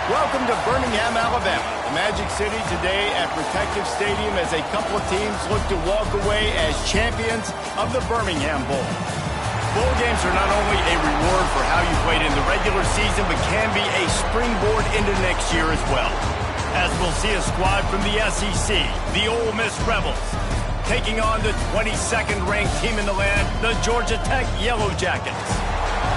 Welcome to Birmingham, Alabama, the Magic City today at Protective Stadium as a couple of teams look to walk away as champions of the Birmingham Bowl. Bowl games are not only a reward for how you played in the regular season, but can be a springboard into next year as well. As we'll see a squad from the SEC, the Ole Miss Rebels, taking on the 22nd ranked team in the land, the Georgia Tech Yellow Jackets.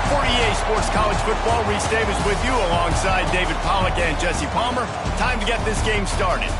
For EA Sports College Football, Reese Davis with you alongside David Pollack and Jesse Palmer. Time to get this game started.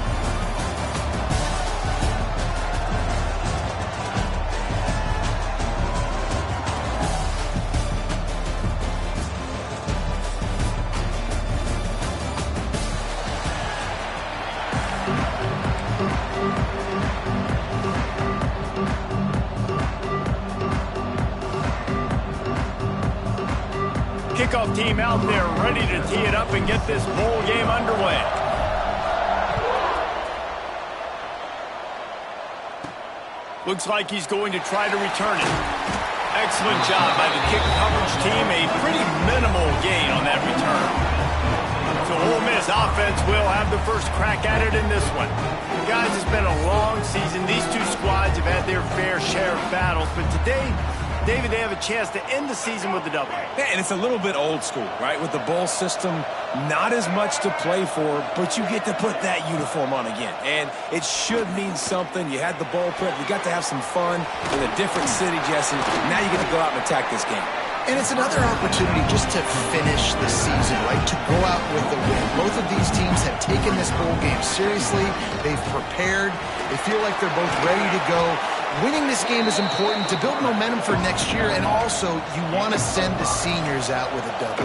Kickoff team out there ready to tee it up and get this bowl game underway. Looks like he's going to try to return it. Excellent job by the kick coverage team. A pretty minimal gain on that return. So Ole Miss offense will have the first crack at it in this one. Guys, it's been a long season. These two squads have had their fair share of battles, but today, David, they have a chance to end the season with a W. Yeah, and it's a little bit old school, right? With the bowl system, not as much to play for, but you get to put that uniform on again. And it should mean something. You had the bowl prep. You got to have some fun in a different city, Jesse. Now you get to go out and attack this game. And it's another opportunity just to finish the season, right? To go out with a win. Both of these teams have taken this bowl game seriously. They've prepared. They feel like they're both ready to go. Winning this game is important to build momentum for next year, and also you want to send the seniors out with a W.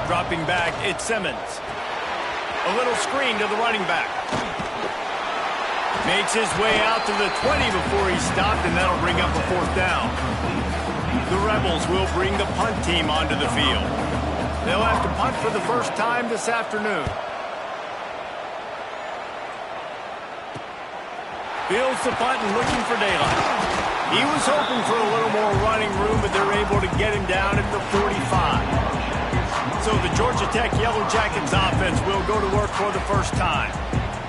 Dropping back, it's Simmons. A little screen to the running back. Makes his way out to the 20 before he stopped, and that'll bring up a fourth down. The Rebels will bring the punt team onto the field. They'll have to punt for the first time this afternoon. Fields the punt and looking for daylight. He was hoping for a little more running room, but they're able to get him down at the 45. So the Georgia Tech Yellow Jackets offense will go to work for the first time.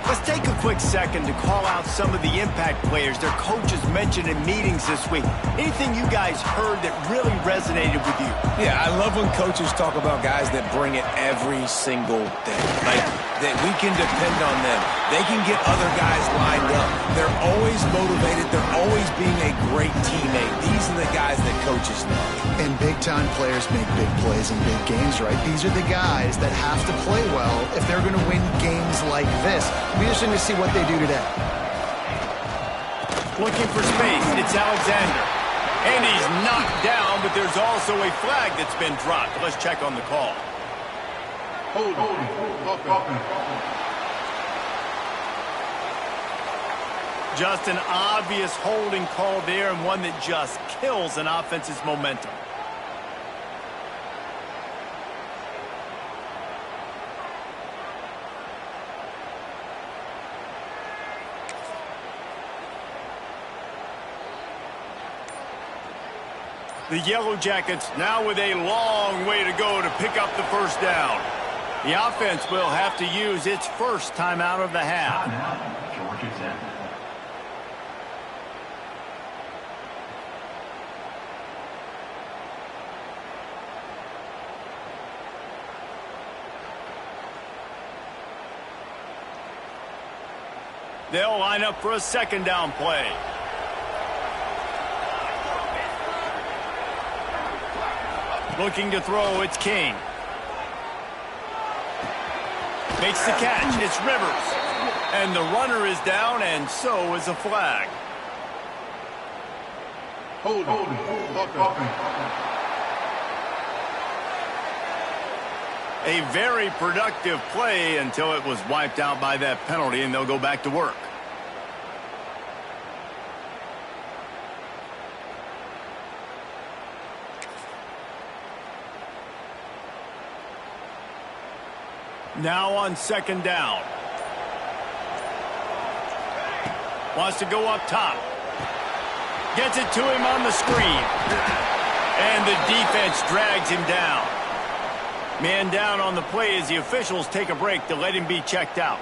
Let's take a quick second to call out some of the impact players their coaches mentioned in meetings this week. Anything you guys heard that really resonated with you? Yeah, I love when coaches talk about guys that bring it every single day. Like, that we can depend on them. They can get other guys lined up. They're always motivated. They're always being a great teammate. These are the guys that coaches love. And big-time players make big plays in big games, right? These are the guys that have to play well if they're going to win games like this. It'll be interesting to see what they do today. Looking for space, it's Alexander. And he's knocked down, but there's also a flag that's been dropped. Let's check on the call. Hold on. Just an obvious holding call there, and one that just kills an offense's momentum. The Yellow Jackets now with a long way to go to pick up the first down. The offense will have to use its first timeout of the half. They'll line up for a second down play. Looking to throw, it's King. Makes the catch, it's Rivers. And the runner is down, and so is a flag. Hold on. A very productive play until it was wiped out by that penalty, and they'll go back to work. Now on second down. Wants to go up top. Gets it to him on the screen. And the defense drags him down. Man down on the play as the officials take a break to let him be checked out.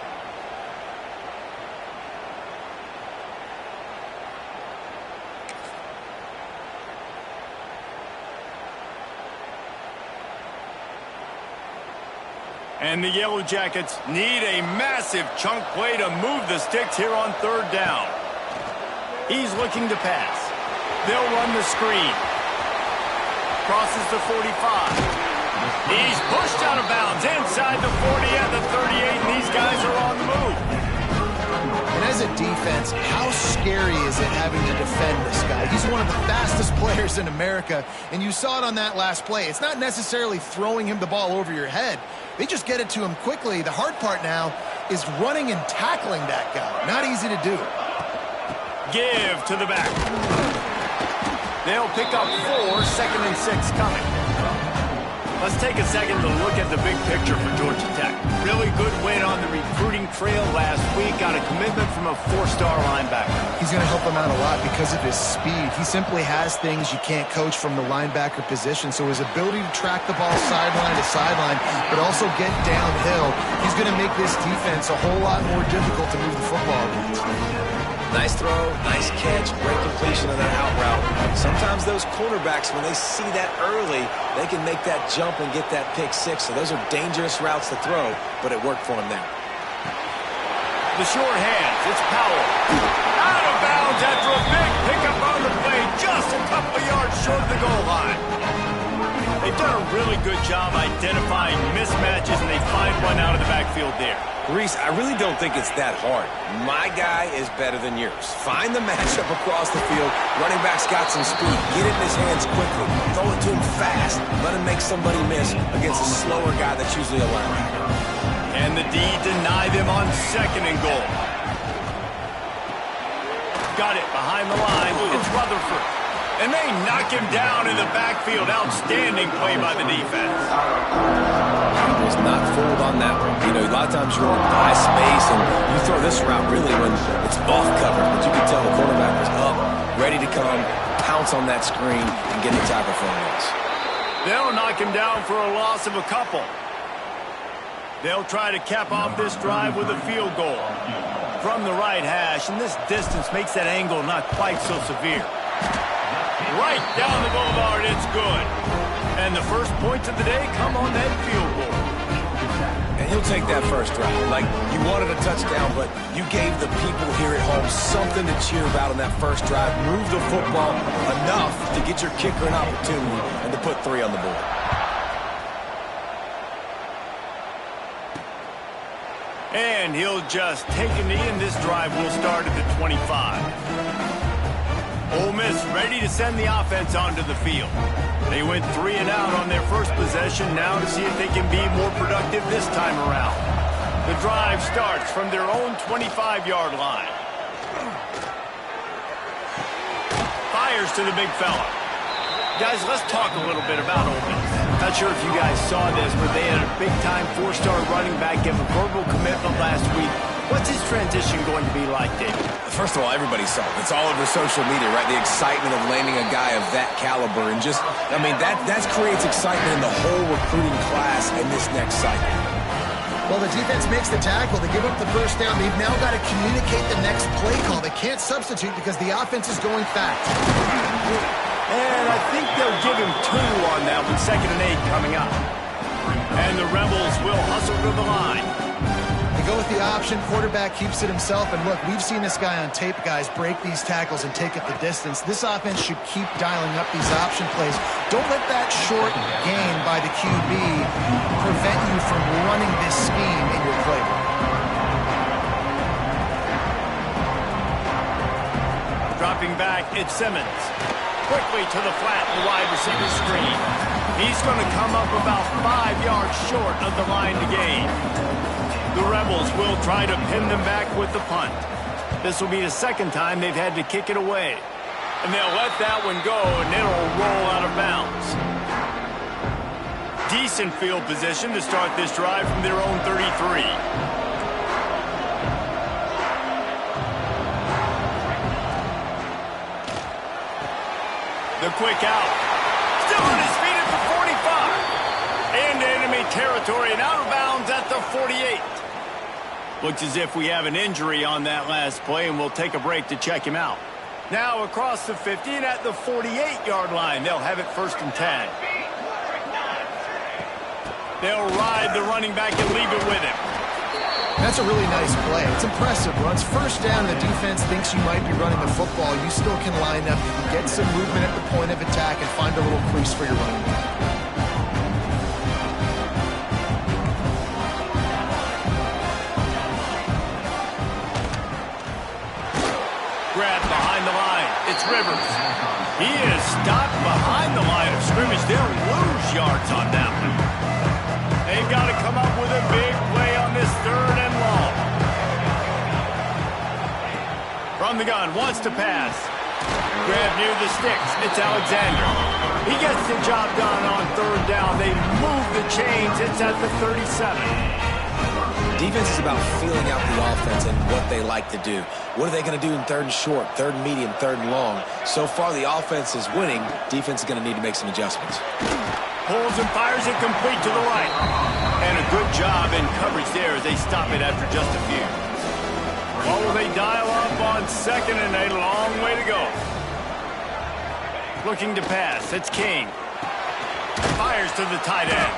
And the Yellow Jackets need a massive chunk play to move the sticks here on third down. He's looking to pass. They'll run the screen. Crosses the 45. He's pushed out of bounds inside the 40 and the 38, and these guys are on the move. And as a defense, how scary is it having to defend this guy? He's one of the fastest players in America, and you saw it on that last play. It's not necessarily throwing him the ball over your head. They just get it to him quickly. The hard part now is running and tackling that guy. Not easy to do. Give to the back. They'll pick up 4, 2nd and 6 coming. Let's take a second to look at the big picture for Georgia Tech. Really good win on the recruiting trail last week. Got a commitment from a 4-star linebacker. He's going to help them out a lot because of his speed. He simply has things you can't coach from the linebacker position. So his ability to track the ball sideline to sideline, but also get downhill, he's going to make this defense a whole lot more difficult to move the football against. Nice throw, nice catch, great completion of that out route. Sometimes those cornerbacks, when they see that early, they can make that jump and get that pick six. So those are dangerous routes to throw, but it worked for him there. The short hands, it's Powell. Out of bounds after a big pickup on the play, just a couple of yards short of the goal line. They've done a really good job identifying mismatches, and they find one out of the backfield there. Reese, I really don't think it's that hard. My guy is better than yours. Find the matchup across the field. Running back's got some speed. Get it in his hands quickly. Throw it to him fast. Let him make somebody miss against a slower guy that's usually a linebacker. And the D deny them on 2nd and goal. Got it behind the line. It's Rutherford. And they knock him down in the backfield. Outstanding play by the defense. He was not fooled on that one. You know, a lot of times you're in high space and you throw this route really when it's off cover. But you can tell the quarterback was up, ready to come, pounce on that screen, and get the tackle for a loss. They'll knock him down for a loss of a couple. They'll try to cap off this drive with a field goal from the right hash. And this distance makes that angle not quite so severe. Right down the boulevard, it's good. And the first points of the day come on that field goal. And he'll take that first drive. Like, you wanted a touchdown, but you gave the people here at home something to cheer about on that first drive. Move the football enough to get your kicker an opportunity and to put 3 on the board. And he'll just take a knee, and this drive will start at the 25. Ole Miss ready to send the offense onto the field. They went 3 and out on their first possession, now to see if they can be more productive this time around. The drive starts from their own 25-yard line. Fires to the big fella. Guys, let's talk a little bit about Ole Miss. Not sure if you guys saw this, but they had a big-time 4-star running back give a verbal commitment last week. What's his transition going to be like, David? First of all, everybody saw it. It's all over social media, right? The excitement of landing a guy of that caliber. And just, I mean, that creates excitement in the whole recruiting class in this next cycle. Well, the defense makes the tackle. They give up the first down. They've now got to communicate the next play call. They can't substitute because the offense is going fast. And I think they'll give him 2 on that one, 2nd and 8 coming up. And the Rebels will hustle to the line. They go with the option. Quarterback keeps it himself. And look, we've seen this guy on tape, guys, break these tackles and take it the distance. This offense should keep dialing up these option plays. Don't let that short gain by the QB prevent you from running this scheme in your playbook. Dropping back, it's Simmons. Quickly to the flat, the wide receiver screen. He's going to come up about 5 yards short of the line to gain. The Rebels will try to pin them back with the punt. This will be the 2nd time they've had to kick it away. And they'll let that one go, and it'll roll out of bounds. Decent field position to start this drive from their own 33. The quick out. Still Still on his feet at the 45. Into enemy territory and out of bounds at the 48. Looks as if we have an injury on that last play, and we'll take a break to check him out. Now across the 50 and at the 48-yard line. They'll have it 1st and 10. They'll ride the running back and leave it with him. That's a really nice play. It's impressive. Once first down, the defense thinks you might be running the football. You still can line up. You can get some movement at the point of attack and find a little crease for your running back. Grab behind the line. It's Rivers. He is stopped behind the line of scrimmage. They'll lose yards on that one. They've got to come up with a big play on this 3rd and long. From the gun, wants to pass. Grab near the sticks. It's Alexander. He gets the job done on 3rd down. They move the chains. It's at the 37. Defense is about feeling out the offense and what they like to do. What are they going to do in 3rd and short, 3rd and medium, 3rd and long? So far, the offense is winning. Defense is going to need to make some adjustments. Pulls and fires it complete to the right. And a good job in coverage there as they stop it after just a few. What will they dial up on 2nd and a long way to go? Looking to pass. It's King. Fires to the tight end.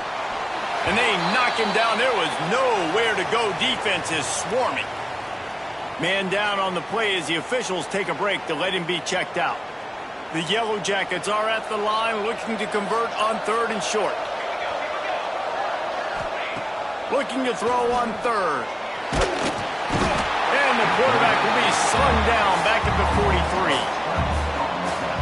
And they knock him down. There was nowhere to go. Defense is swarming. Man down on the play as the officials take a break to let him be checked out. The Yellow Jackets are at the line looking to convert on 3rd and short. Looking to throw on 3rd. And the quarterback will be slung down back at the 43.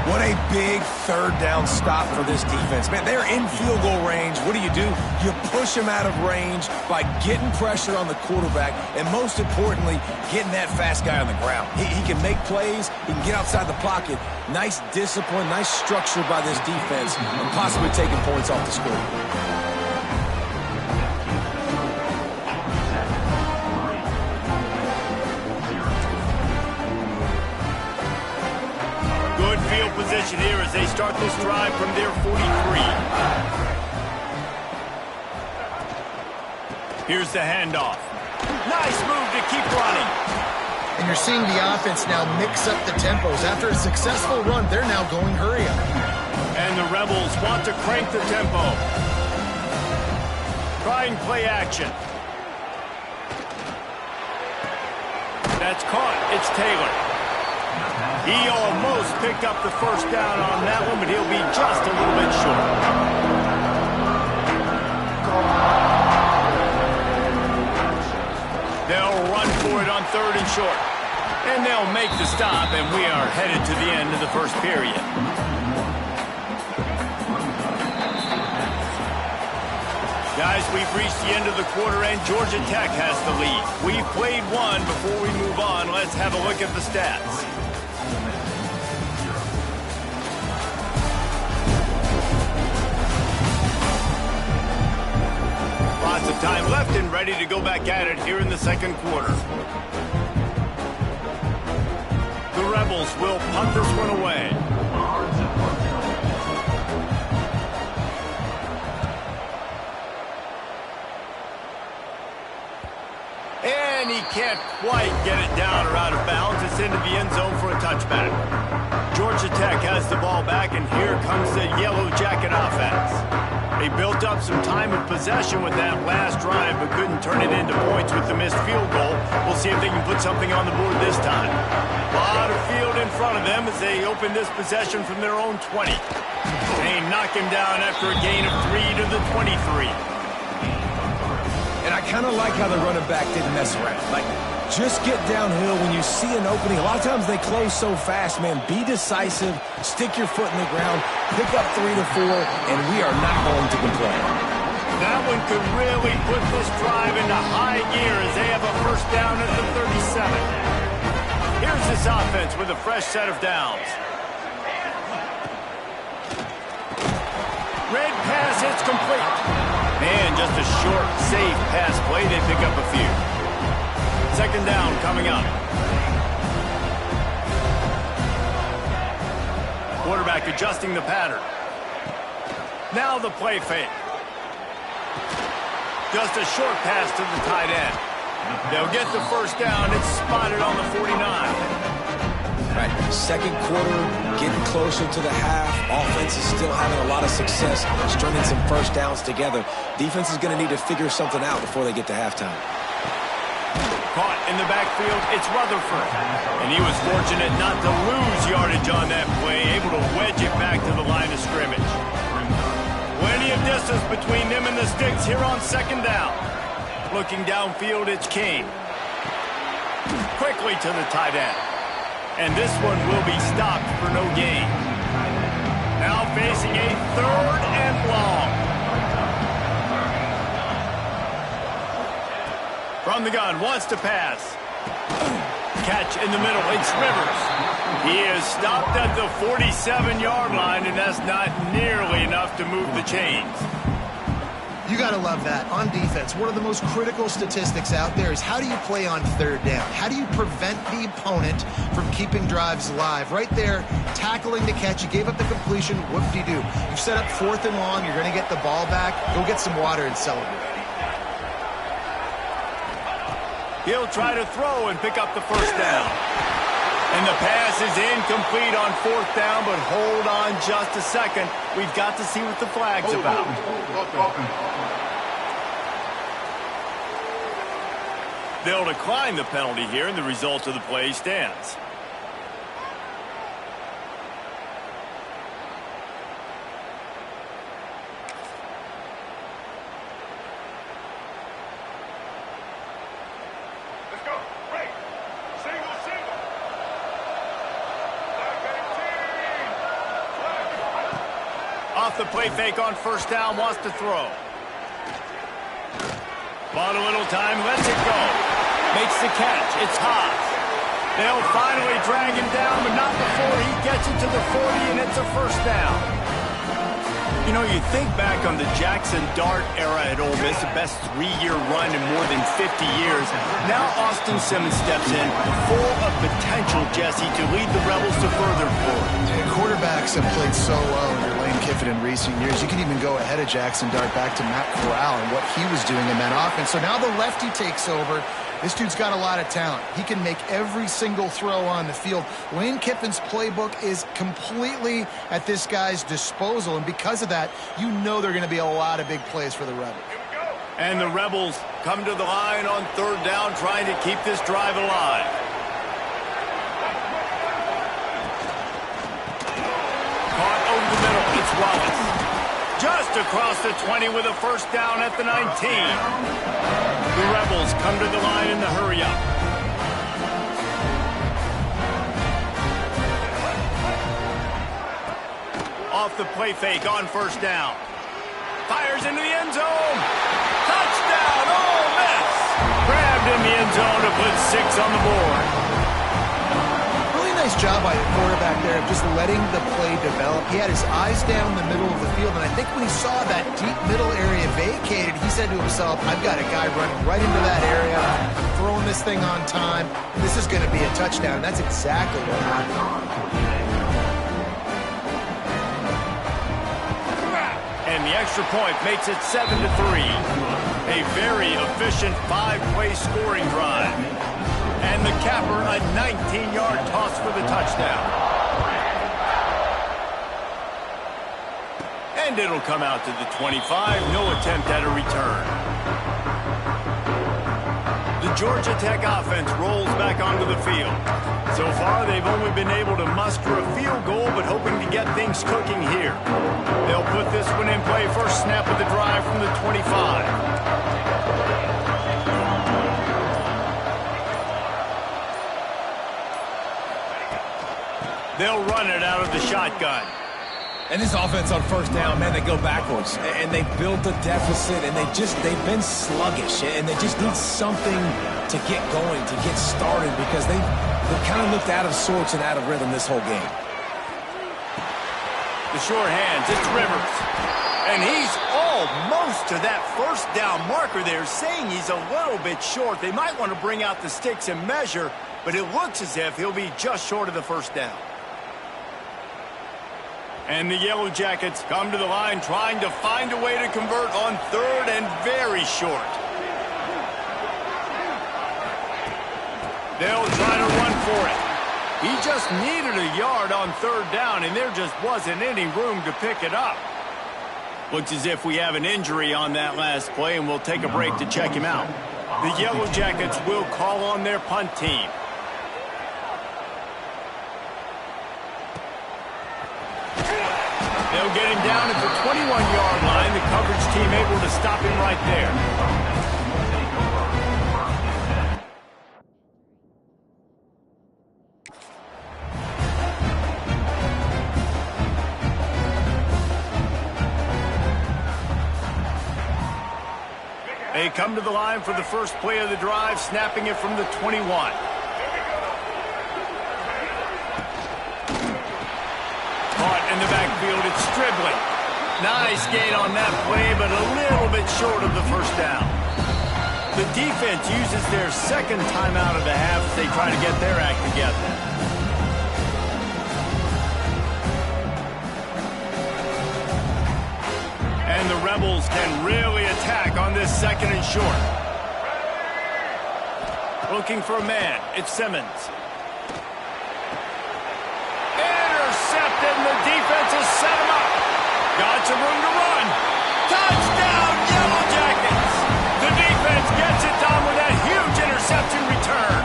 What a big 3rd down stop for this defense. Man, they're in field goal range. What do? You push them out of range by getting pressure on the quarterback and, most importantly, getting that fast guy on the ground. He can make plays. He can get outside the pocket. Nice discipline, nice structure by this defense, and possibly taking points off the score. Field position here as they start this drive from their 43. Here's the handoff. Nice move to keep running. And you're seeing the offense now mix up the tempos. After a successful run, they're now going hurry up. And the Rebels want to crank the tempo. Trying play action. That's caught. It's Taylor. He almost picked up the 1st down on that one, but he'll be just a little bit short. They'll run for it on 3rd and short. And they'll make the stop, and we are headed to the end of the 1st period. Guys, we've reached the end of the quarter, and Georgia Tech has the lead. We've played one. Before we move on, let's have a look at the stats. Lots of time left and ready to go back at it here in the 2nd quarter. The Rebels will punt this one away. And he can't quite get it down or out of bounds. It's into the end zone for a touchback. Georgia Tech has the ball back, and here comes the Yellow Jacket offense. They built up some time of possession with that last drive, but couldn't turn it into points with the missed field goal. We'll see if they can put something on the board this time. A lot of field in front of them as they open this possession from their own 20. They knock him down after a gain of 3 to the 23. And I kind of like how the running back didn't mess around. Like, just get downhill when you see an opening. A lot of times they close so fast, man. Be decisive, stick your foot in the ground, pick up 3 to 4, and we are not going to complain. That one could really put this drive into high gear as they have a 1st down at the 37. Here's this offense with a fresh set of downs. Red pass, it's complete. Man, just a short, safe pass play. They pick up a few. 2nd down coming up. Quarterback adjusting the pattern. Now the play fake. Just a short pass to the tight end. They'll get the first down. It's spotted on the 49. Right, second quarter, getting closer to the half. Offense is still having a lot of success stringing some first downs together. Defense is going to need to figure something out before they get to halftime. Caught in the backfield, it's Rutherford. And he was fortunate not to lose yardage on that play, able to wedge it back to the line of scrimmage. Plenty of distance between them and the sticks here on second down. Looking downfield, it's King. Quickly to the tight end. And this one will be stopped for no gain. Now facing a third and long. From the gun, wants to pass. Catch in the middle, it's Rivers. He is stopped at the 47-yard line, and that's not nearly enough to move the chains. You got to love that. On defense, one of the most critical statistics out there is how do you play on third down? How do you prevent the opponent from keeping drives alive? Right there, tackling the catch. You gave up the completion. Whoop-de-doo. You've set up fourth and long. You're going to get the ball back. Go get some water and celebrate. He'll try to throw and pick up the first down. And the pass is incomplete on fourth down, but hold on just a second. We've got to see what the flag's about. They'll decline the penalty here, and the result of the play stands. Off the play fake on first down, wants to throw. Bought a little time, lets it go. Makes the catch, it's Haas. They'll finally drag him down, but not before he gets it to the 40, and it's a first down. You know, you think back on the Jackson Dart era at Ole Miss, the best three-year run in more than 50 years. Now Austin Simmons steps in, full of potential, Jesse, to lead the Rebels to further glory. Yeah, quarterbacks have played so well under Lane Kiffin in recent years. You can even go ahead of Jackson Dart back to Matt Corral and what he was doing in that offense. So now the lefty takes over. This dude's got a lot of talent. He can make every single throw on the field. Lane Kiffin's playbook is completely at this guy's disposal, and because of that, you know there are going to be a lot of big plays for the Rebels. And the Rebels come to the line on third down, trying to keep this drive alive. Caught over the middle, it's Wallace. Just across the 20 with a first down at the 19. The Rebels come to the line in the hurry-up. Off the play fake on first down. Fires into the end zone. Touchdown, Ole Miss. Grabbed in the end zone to put 6 on the board. Really nice job by the quarterback there of just letting the play develop. He had his eyes down the middle of the field, and I think when he saw that deep middle area vacated, he said to himself, I've got a guy running right into that area. I'm throwing this thing on time, and this is going to be a touchdown. That's exactly what happened. And the extra point makes it 7-3. A very efficient 5-play scoring drive. And the capper, a 19-yard toss for the touchdown. And it'll come out to the 25. No attempt at a return. The Georgia Tech offense rolls back onto the field. So far, they've only been able to muster a field goal, but hoping to get things cooking here. They'll put this one in play. First snap of the drive from the 25. They'll run it out of the shotgun. And this offense on first down, man, they go backwards. And they built a deficit, and they've been sluggish. And they just need something to get going, to get started, because they've kind of looked out of sorts and out of rhythm this whole game. The short hands, it's Rivers. And he's almost to that first down marker there, saying he's a little bit short. They might want to bring out the sticks and measure, but it looks as if he'll be just short of the first down. And the Yellow Jackets come to the line trying to find a way to convert on third and very short. They'll try to run for it. He just needed a yard on third down, and there just wasn't any room to pick it up. Looks as if we have an injury on that last play, and we'll take a break to check him out. The Yellow Jackets will call on their punt team. They'll get him down at the 21-yard line. The coverage team able to stop him right there. They come to the line for the first play of the drive, snapping it from the 21. Caught in the backfield, it's Stribling. Nice gain on that play, but a little bit short of the first down. The defense uses their second timeout of the half as they try to get their act together. And the Rebels can really attack on this second and short. Looking for a man. It's Simmons. Intercepted, and the defense has set him up. Got some room to run. Touchdown, Yellow Jackets! The defense gets it done with that huge interception return.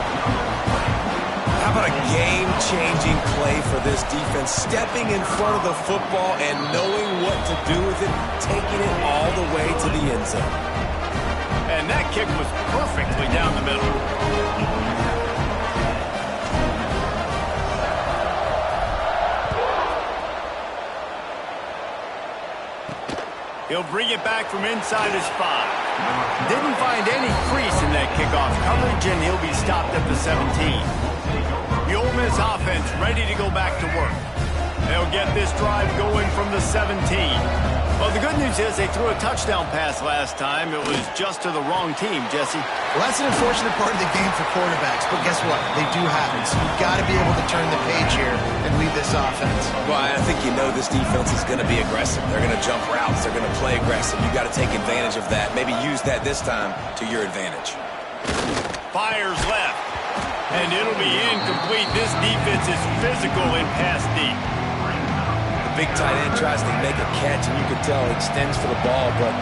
How about a game-changing play for this defense, stepping in front of the football and knowing what to do with it, taking it all the way to the end zone. And that kick was perfectly down the middle. He'll bring it back from inside his 5. Didn't find any crease in that kickoff coverage, and he'll be stopped at the 17. The Ole Miss offense ready to go back to work. They'll get this drive going from the 17. Well, the good news is they threw a touchdown pass last time. It was just to the wrong team, Jesse. Well, that's an unfortunate part of the game for quarterbacks, but guess what? They do happen. So you've got to be able to turn the page here and lead this offense. Well, I think you know this defense is going to be aggressive. They're going to jump routes. They're going to play aggressive. You've got to take advantage of that. Maybe use that this time to your advantage. Fires left. And it'll be incomplete. This defense is physical and pass deep. The big tight end tries to make a catch, and you can tell he extends for the ball, but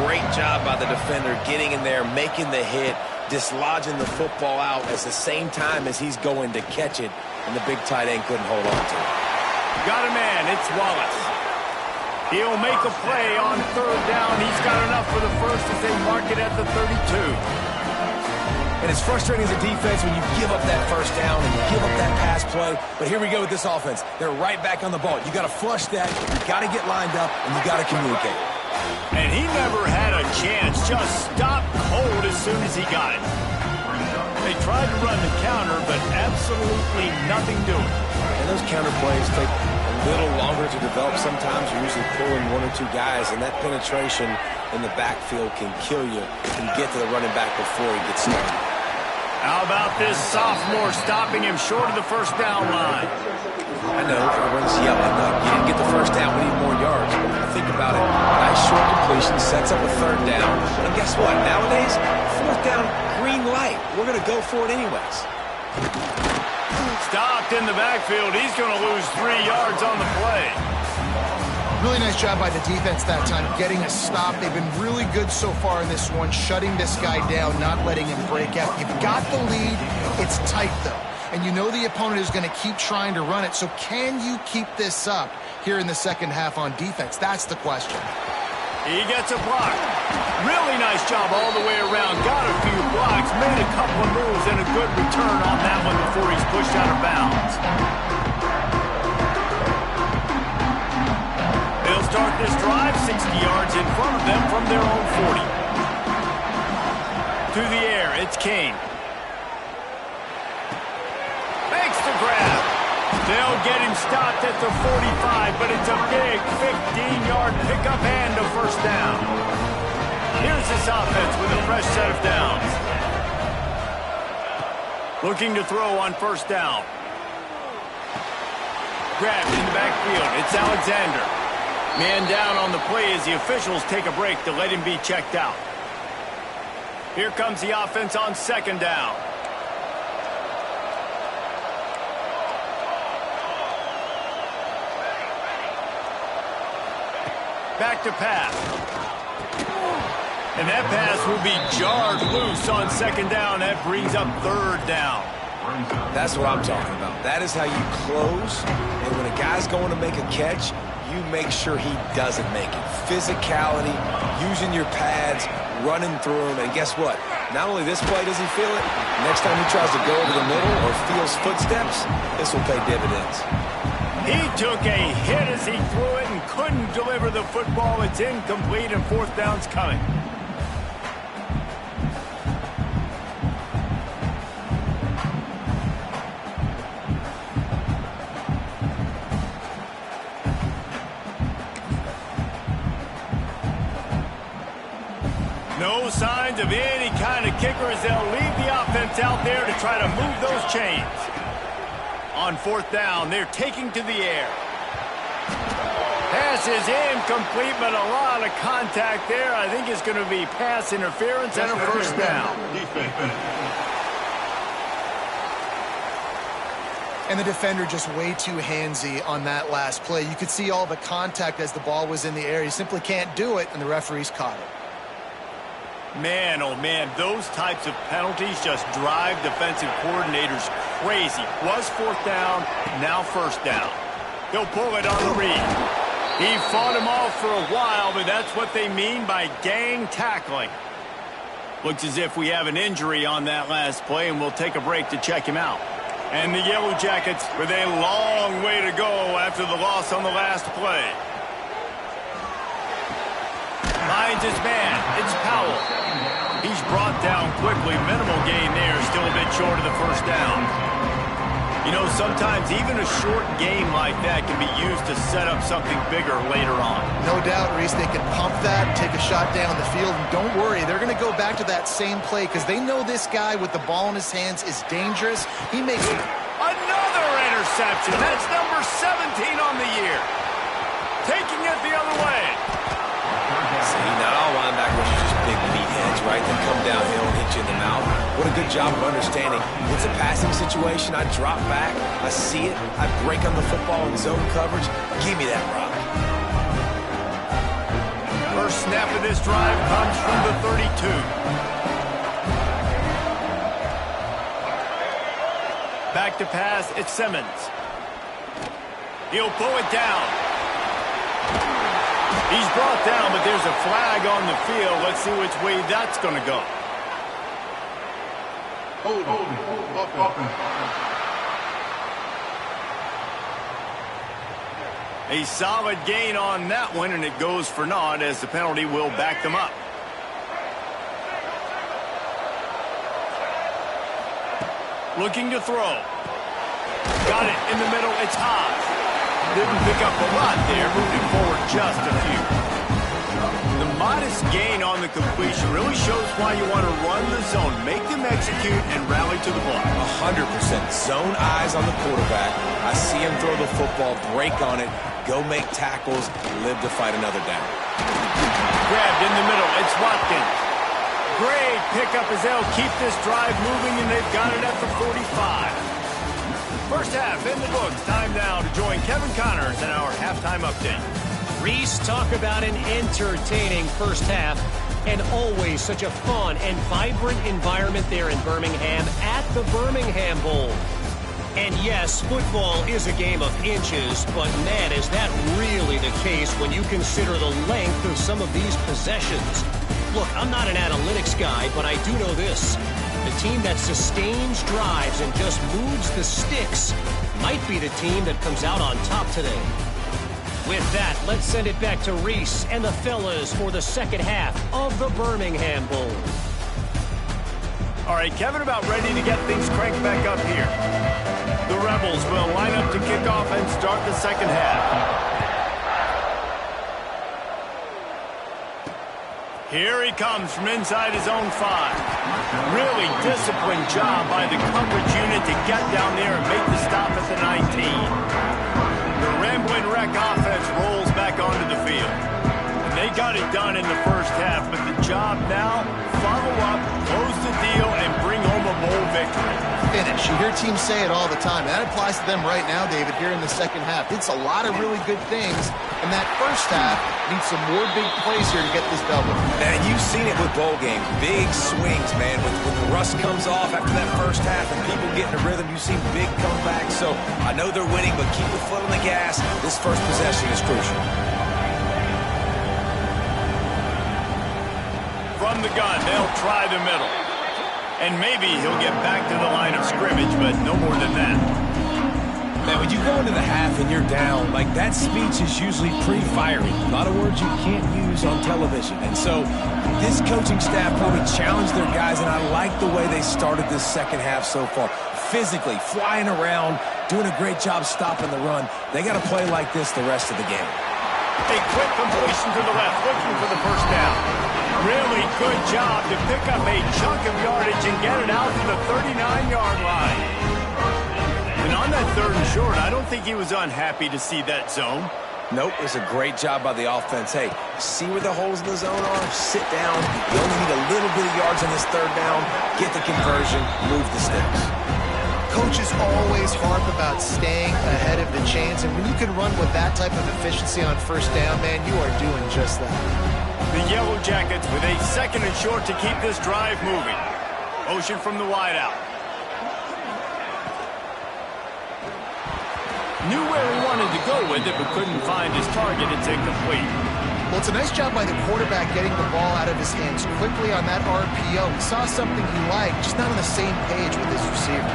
great job by the defender getting in there, making the hit, dislodging the football out at the same time as he's going to catch it, and the big tight end couldn't hold on to it. Got a man. It's Wallace. He'll make a play on third down. He's got enough for the first as they mark it at the 32. And it's frustrating as a defense when you give up that first down and you give up that pass play. But here we go with this offense. They're right back on the ball. You got to flush that. You got to get lined up, and you got to communicate. And he never had a chance. Just stopped cold as soon as he got it. They tried to run the counter, but absolutely nothing doing. And those counter plays take a little longer to develop. Sometimes you're usually pulling one or two guys, and that penetration in the backfield can kill you and get to the running back before he gets started. How about this sophomore stopping him short of the first down line? I know, everyone's yelling, you didn't get the first down, we need more yards. But think about it, nice short completion, sets up a third down. And guess what, nowadays, fourth down, green light. We're going to go for it anyways. Stopped in the backfield. He's going to lose 3 yards on the play. Really nice job by the defense that time, getting a stop. They've been really good so far in this one, shutting this guy down, not letting him break out. You've got the lead. It's tight, though. And you know the opponent is going to keep trying to run it. So can you keep this up here in the second half on defense? That's the question. He gets a block. Really nice job all the way around. Got a few blocks, made a couple of moves, and a good return on that one before he's pushed out of bounds. They'll start this drive 60 yards in front of them from their own 40. To the air, it's Kane. Makes the grab. They'll get him stopped at the 45, but it's a big 15-yard pickup and a first down. Here's this offense with a fresh set of downs. Looking to throw on first down. Grabbed in the backfield. It's Alexander. Man down on the play as the officials take a break to let him be checked out. Here comes the offense on second down. Back to pass. And that pass will be jarred loose on second down. That brings up third down. That's what I'm talking about. That is how you close. And when a guy's going to make a catch, you make sure he doesn't make it. Physicality, using your pads, running through them. And guess what? Not only this play does he feel it, next time he tries to go over the middle or feels footsteps, this will pay dividends. He took a hit as he threw it and couldn't deliver the football. It's incomplete and fourth down's coming. No signs of any kind of kicker as they'll leave the offense out there to try to move those chains. On fourth down, they're taking to the air. Pass is incomplete, but a lot of contact there. I think it's going to be pass interference and a first down. And the defender just way too handsy on that last play. You could see all the contact as the ball was in the air. He simply can't do it, and the referees caught it. Man, oh man, those types of penalties just drive defensive coordinators crazy. Was fourth down, now first down. He'll pull it on the read. He fought him off for a while, but that's what they mean by gang tackling. Looks as if we have an injury on that last play, and we'll take a break to check him out. And the Yellow Jackets with a long way to go after the loss on the last play. Finds his man. It's Powell. He's brought down quickly. Minimal gain there. Still a bit short of the first down. You know, sometimes even a short game like that can be used to set up something bigger later on. No doubt, Reese, they can pump that, take a shot down the field, and don't worry, they're going to go back to that same play because they know this guy with the ball in his hands is dangerous. He makes another interception. That's number 17 on the year. Taking it the other way. See, not all linebackers are just big meatheads, right? They come downhill and hit you in the mouth. What a good job of understanding. It's a passing situation. I drop back. I see it. I break on the football in zone coverage. Give me that rock. First snap of this drive comes from the 32. Back to pass. It's Simmons. He'll pull it down. He's brought down, but there's a flag on the field. Let's see which way that's going to go. A solid gain on that one, and it goes for naught as the penalty will back them up. Looking to throw. Got it in the middle. It's Haas. Didn't pick up a lot there, moving forward just a few. The modest gain on the completion really shows why you want to run the zone, make them execute, and rally to the block. 100% zone eyes on the quarterback. I see him throw the football, break on it, go make tackles, live to fight another down. Grabbed in the middle. It's Watkins. Great pickup as they'll keep this drive moving, and they've got it at the 45. First half in the books. Time now to join Kevin Connors in our halftime update. Reese, talk about an entertaining first half and always such a fun and vibrant environment there in Birmingham at the Birmingham Bowl. And yes, football is a game of inches, but man, is that really the case when you consider the length of some of these possessions. Look, I'm not an analytics guy, but I do know this. The team that sustains drives and just moves the sticks might be the team that comes out on top today. With that, let's send it back to Reese and the fellas for the second half of the Birmingham Bowl. All right, Kevin, about ready to get things cranked back up here. The Rebels will line up to kick off and start the second half. Here he comes from inside his own 5. Really disciplined job by the coverage unit to get down there and make the stop at the 19. quarterback offense rolls back onto the field. And they got it done in the first half, but the job now, follow up, close the deal, and bring home a bowl victory. Finish. You hear teams say it all the time. That applies to them right now, David, here in the second half. It's a lot of really good things, and that first half needs some more big plays here to get this double. Man, you've seen it with bowl games. Big swings, man. When the rust comes off after that first half and people get in a rhythm, you've seen big comebacks. So I know they're winning, but keep the foot on the gas. This first possession is crucial. From the gun, they'll try the middle. And maybe he'll get back to the line of scrimmage, but no more than that. Man, when you go into the half and you're down, like that speech is usually pretty fiery. A lot of words you can't use on television. And so this coaching staff probably challenged their guys, and I like the way they started this second half so far. Physically, flying around, doing a great job stopping the run. They got to play like this the rest of the game. A quick completion to the left, looking for the first down. Really good job to pick up a chunk of yardage and get it out to the 39-yard line. And on that third and short, I don't think he was unhappy to see that zone. Nope, it was a great job by the offense. Hey, see where the holes in the zone are? Sit down. You only need a little bit of yards on this third down. Get the conversion. Move the sticks. Coaches always harp about staying ahead of the chains, and when you can run with that type of efficiency on first down, man, you are doing just that. The Yellow Jackets with a second and short to keep this drive moving. Motion from the wideout. Knew where he wanted to go with it, but couldn't find his target. It's incomplete. Well, it's a nice job by the quarterback getting the ball out of his hands quickly on that RPO. He saw something he liked, just not on the same page with his receiver.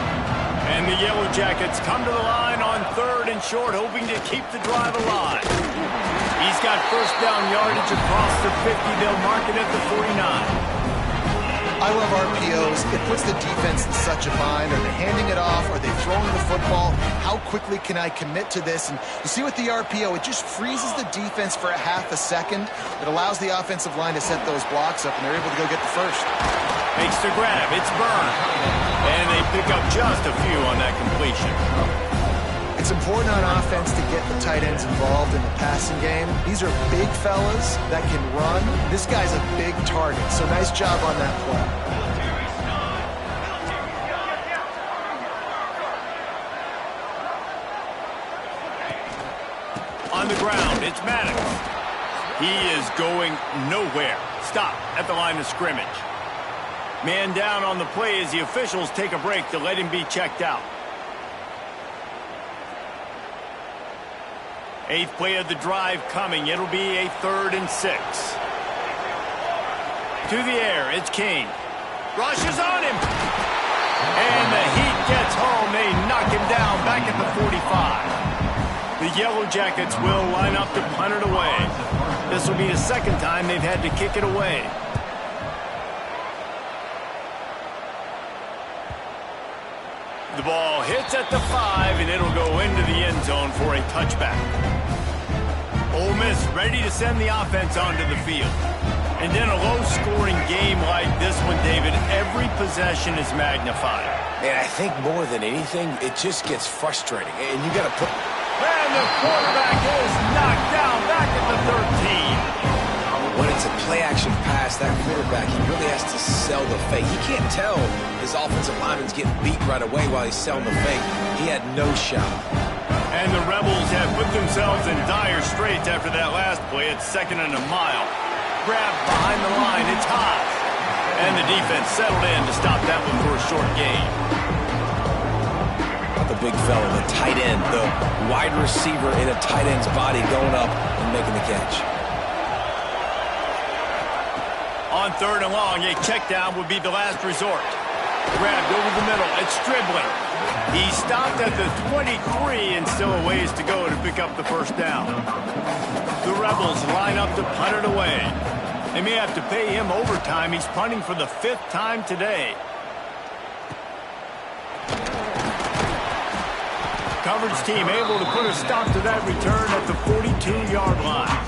And the Yellow Jackets come to the line on third and short, hoping to keep the drive alive. He's got first down yardage across the 50. They'll mark it at the 49. I love RPOs. It puts the defense in such a bind. Are they handing it off? Are they throwing the football? How quickly can I commit to this? And you see with the RPO, it just freezes the defense for a half a second. It allows the offensive line to set those blocks up, and they're able to go get the first. Makes the grab. It's Byrne. And they pick up just a few on that completion. It's important on offense to get the tight ends involved in the passing game. These are big fellas that can run. This guy's a big target, so nice job on that play. On the ground, it's Maddox. He is going nowhere. Stop at the line of scrimmage. Man down on the play as the officials take a break to let him be checked out. Eighth play of the drive coming. It'll be a 3rd and 6. To the air, it's King. Rushes on him. And the Heat gets home. They knock him down back at the 45. The Yellow Jackets will line up to punt it away. This will be the second time they've had to kick it away. The ball hits at the 5, and it'll go into the end zone for a touchback. Ole Miss ready to send the offense onto the field. And in a low-scoring game like this one, David, every possession is magnified. And I think more than anything, it just gets frustrating. And you got to put... And the quarterback is knocked down back at the 13. When it's a play-action pass, that quarterback, he really has to sell the fake. He can't tell his offensive lineman's getting beat right away while he's selling the fake. He had no shot. And the Rebels have put themselves in dire straits after that last play. It's 2nd and a mile. Grab behind the line. It's hot. And the defense settled in to stop that one for a short gain. The big fella, the tight end, the wide receiver in a tight end's body going up and making the catch. On 3rd and long, a check down would be the last resort. Grabbed over the middle. It's Stribling. He stopped at the 23 and still a ways to go to pick up the first down. The Rebels line up to punt it away. They may have to pay him overtime. He's punting for the 5th time today. Coverage team able to put a stop to that return at the 42-yard line.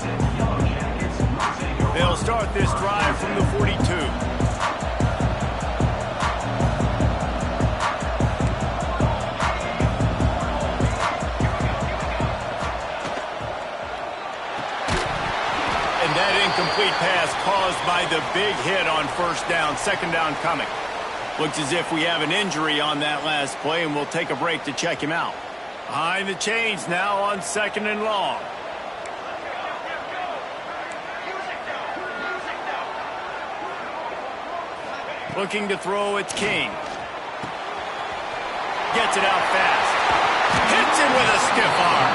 They'll start this drive from the 42. And that incomplete pass caused by the big hit on first down. Second down coming. Looks as if we have an injury on that last play, and we'll take a break to check him out. Behind the chains now on 2nd and long. Looking to throw, it's King. Gets it out fast. Hits him with a stiff arm.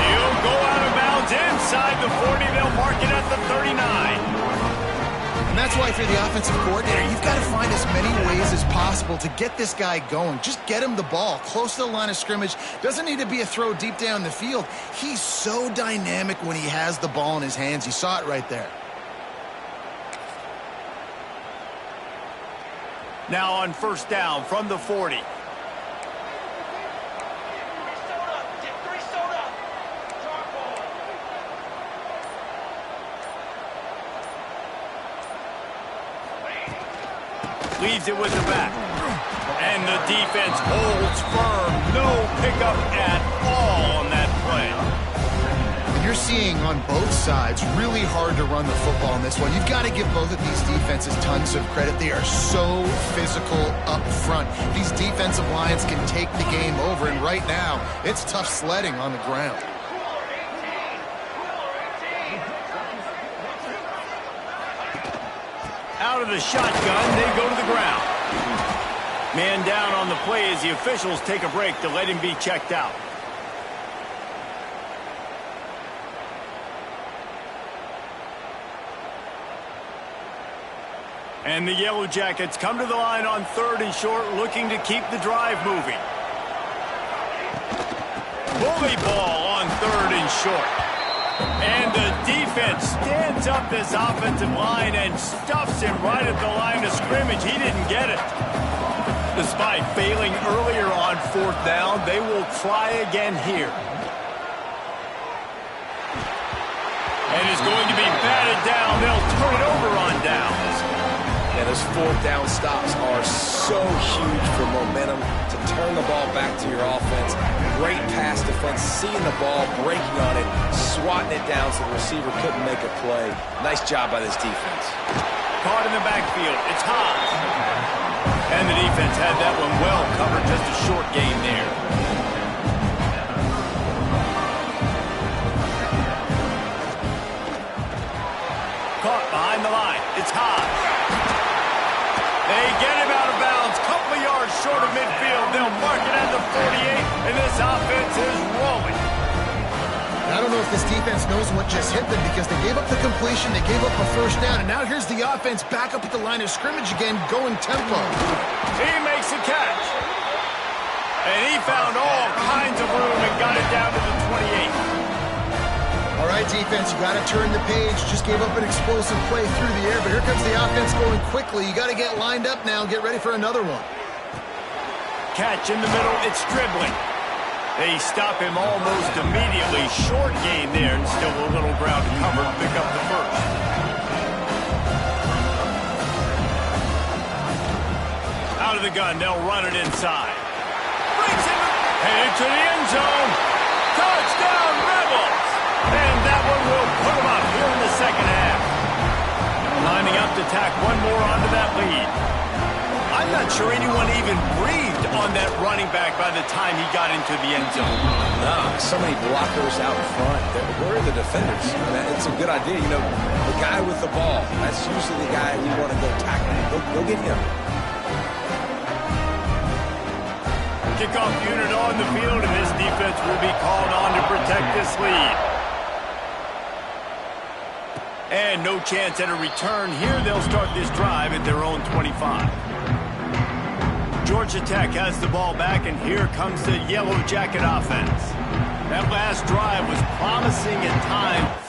He'll go out of bounds inside the 40. They'll mark it at the 39. And that's why, if you're the offensive coordinator, you've got to find as many ways as possible to get this guy going. Just get him the ball close to the line of scrimmage. Doesn't need to be a throw deep down the field. He's so dynamic when he has the ball in his hands. You saw it right there. Now on first down from the 40. Leads it with the back. And the defense holds firm. No pickup at all on that play. You're seeing on both sides really hard to run the football in this one. You've got to give both of these defenses tons of credit. They are so physical up front. These defensive lines can take the game over, and right now, it's tough sledding on the ground. Out of the shotgun, they go to the ground. Man down on the play as the officials take a break to let him be checked out. And the Yellow Jackets come to the line on 3rd and short, looking to keep the drive moving. Bully ball on 3rd and short. And the defense stands up this offensive line and stuffs him right at the line of scrimmage. He didn't get it. Despite failing earlier on 4th down, they will try again here. And is going to be batted down. They'll turn it over on downs. Yeah, those 4th down stops are so huge for momentum to turn the ball back to your offense. Great pass defense, seeing the ball, breaking on it, swatting it down so the receiver couldn't make a play. Nice job by this defense. Caught in the backfield. It's Haas. And the defense had that one well covered. Just a short gain there. Caught behind the line. It's Haas. They get him out of bounds. Couple of yards short of midfield. They'll mark it at the 48, and this offense is rolling. I don't know if this defense knows what just hit them, because they gave up the completion, they gave up a first down, and now here's the offense back up at the line of scrimmage again, going tempo. He makes a catch. And he found all kinds of room and got it down to the 28. All right, defense, you got to turn the page. Just gave up an explosive play through the air, but here comes the offense going quickly. You got to get lined up now and get ready for another one. Catch in the middle, it's dribbling. They stop him almost immediately. Short gain there, and still a little ground to cover to pick up the first. Out of the gun, they'll run it inside. Brings him into the end zone. Touchdown, Rebels! And that one will put them up here in the second half. Lining up to tack one more onto that lead. I'm not sure anyone even breathed on that running back by the time he got into the end zone. No, so many blockers out in front. Where are the defenders? It's a good idea. You know, the guy with the ball, that's usually the guy we want to go tackle. Go get him. Kickoff unit on the field, and this defense will be called on to protect this lead. And no chance at a return here. They'll start this drive at their own 25. Georgia Tech has the ball back, and here comes the Yellow Jacket offense. That last drive was promising at times.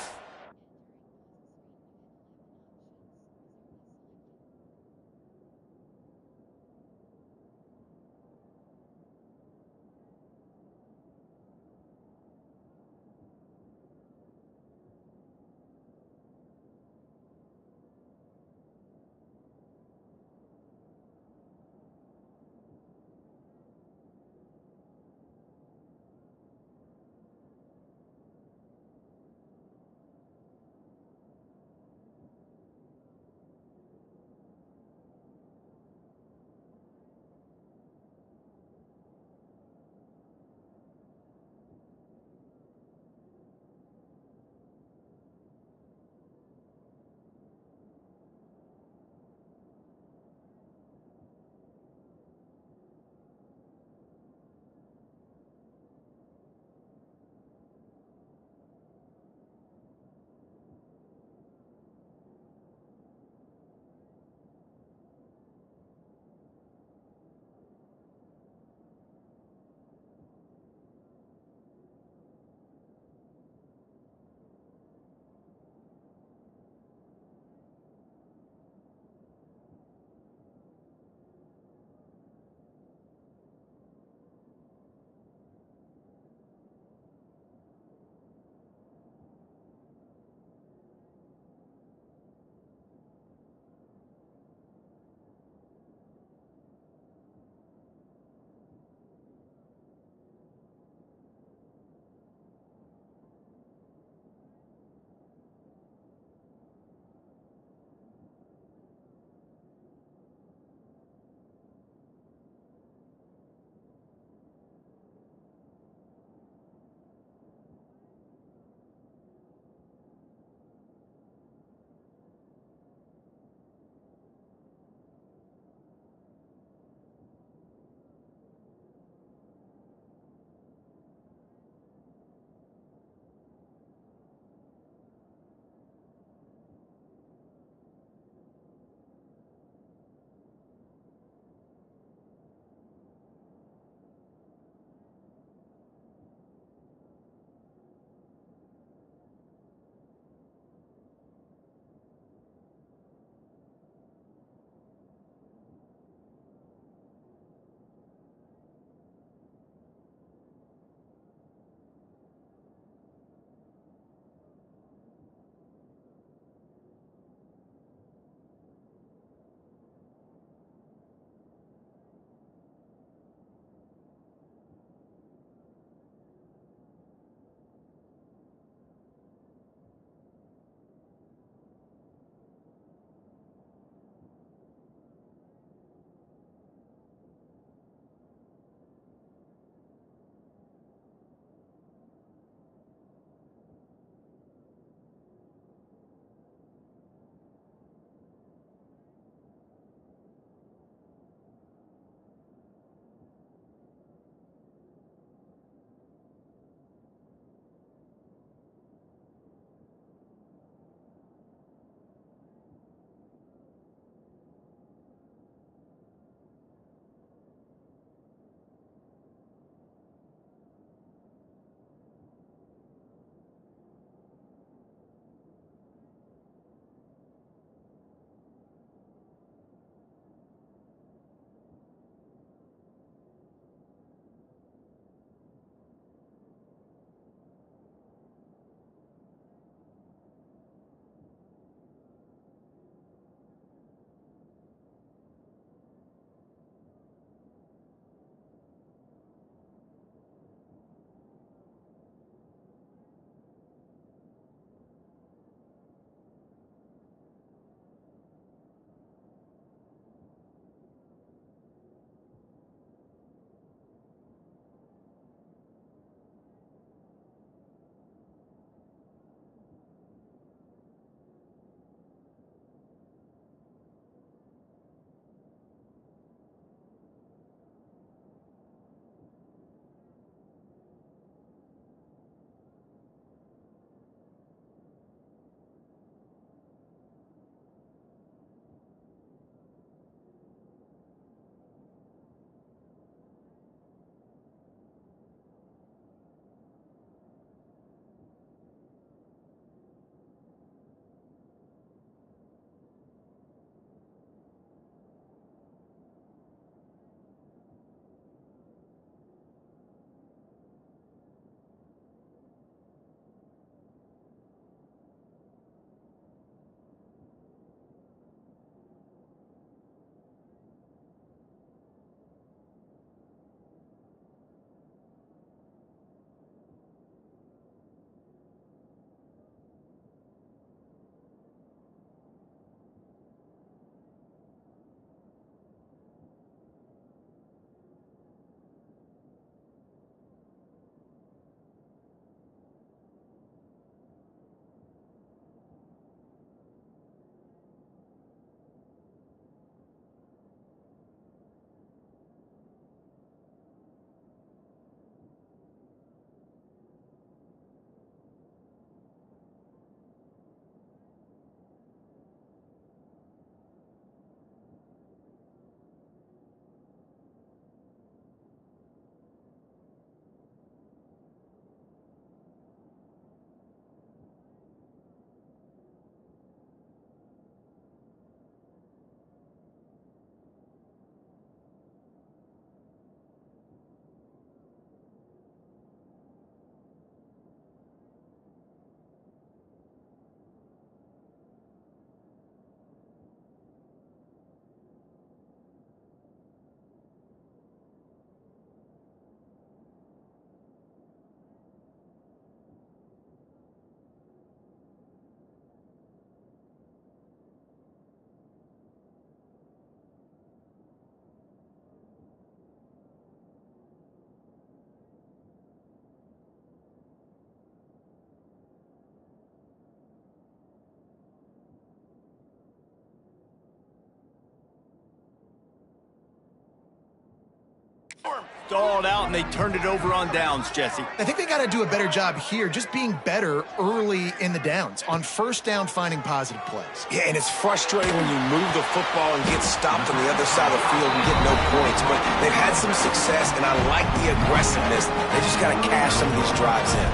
stalled out, and they turned it over on downs, Jesse. I think they got to do a better job here, just being better early in the downs, on first down finding positive plays. Yeah, and it's frustrating when you move the football and get stopped on the other side of the field and get no points. But they've had some success, and I like the aggressiveness. They just got to cash some of these drives in.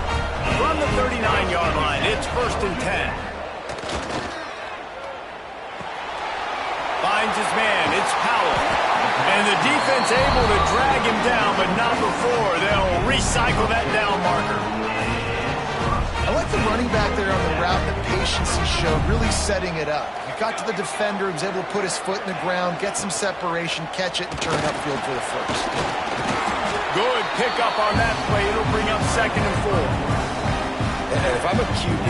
From the 39-yard line, it's 1st and 10. Finds his man, it's Powell. And the defense able to drag him down, but not before they'll recycle that down marker. I like the running back there on the route, the patience he showed, really setting it up. He got to the defender, he was able to put his foot in the ground, get some separation, catch it, and turn upfield for the first. Good pickup on that play. It'll bring up 2nd and 4. And if I'm a QB,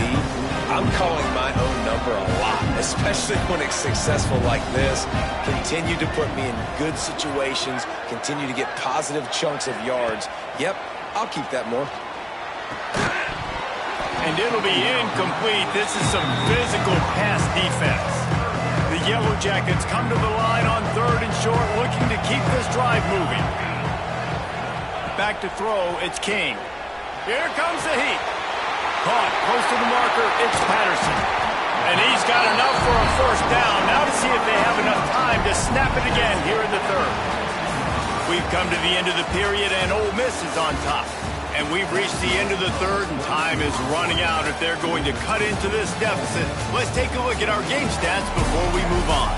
I'm calling my own number a lot, especially when it's successful like this. Continue to put me in good situations, continue to get positive chunks of yards. Yep, I'll keep that more. And it'll be incomplete. This is some physical pass defense. The Yellow Jackets come to the line on 3rd and short, looking to keep this drive moving. Back to throw, it's King. Here comes the heat. Caught close to the marker, it's Patterson. And he's got enough for a 1st down. Now to see if they have enough time to snap it again here in the 3rd. We've come to the end of the period, and Ole Miss is on top. And we've reached the end of the 3rd, and time is running out if they're going to cut into this deficit. Let's take a look at our game stats before we move on.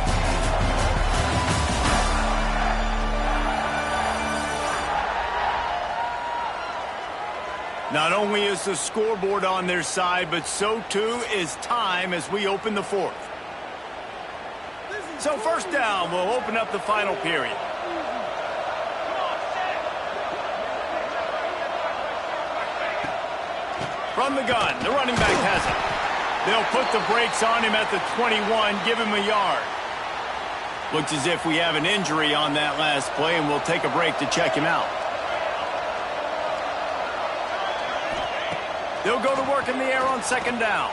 Not only is the scoreboard on their side, but so too is time as we open the 4th. So 1st down will open up the final period. From the gun, the running back has it. They'll put the brakes on him at the 21, give him a yard. Looks as if we have an injury on that last play, and we'll take a break to check him out. They'll go to work in the air on 2nd down.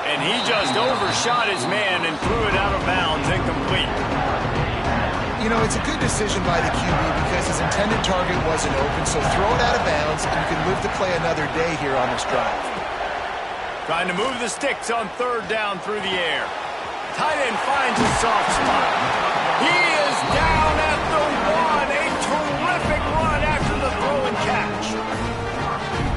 And he just overshot his man and threw it out of bounds, incomplete. You know, it's a good decision by the QB because his intended target wasn't open, so throw it out of bounds, and you can live to play another day here on this drive. Trying to move the sticks on 3rd down through the air. Tight end finds a soft spot. He is down at the 1. A terrific run after the throw and catch.